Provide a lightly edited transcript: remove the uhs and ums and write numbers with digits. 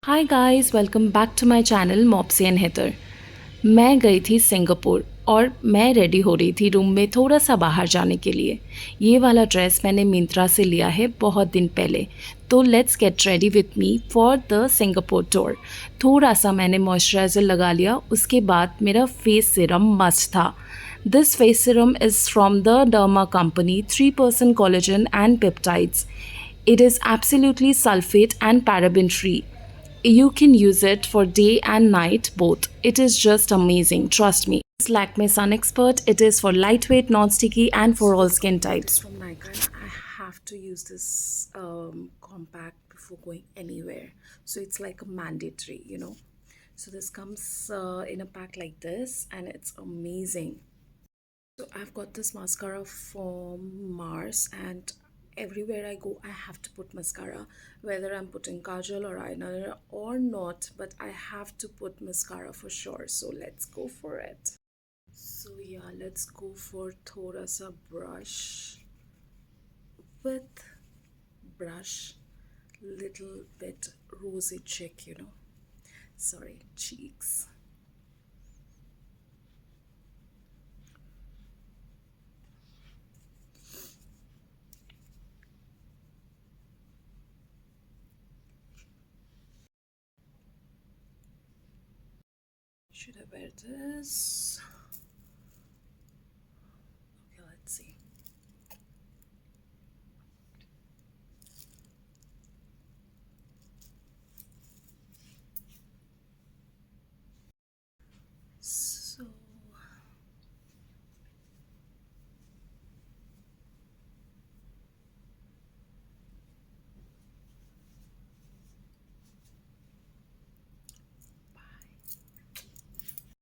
Hi guys, welcome back to my channel Mopsy and Heather. मैं गई थी Singapore और मैं रेडी हो रही थी रूम में थोड़ा सा बाहर जाने के लिए। ये वाला ड्रेस मैंने मिंत्रा से लिया है बहुत दिन पहले। तो let's get ready with me for the Singapore tour. थोड़ा सा मैंने मॉइस्चराइज़र लगा लिया, उसके बाद मेरा फेस सीरम मस्ट था। This face serum is from the derma company, 3% collagen and peptides. It is absolutely sulfate and paraben free. You can use it for day and night both. It is just amazing, trust me. It's LAKME Sun Expert. It is for lightweight, non-sticky and for all skin types. From Nika, I have to use this compact before going anywhere. So it's like a mandatory. So this comes in a pack like this and it's amazing. So I've got this mascara from Mars, and everywhere I go I have to put mascara, whether I'm putting kajal or eyeliner or not, but I have to put mascara for sure. So let's go for it. So yeah, let's go for thoda sa brush with brush, little bit rosy cheek. Sorry, cheeks. Should I wear this?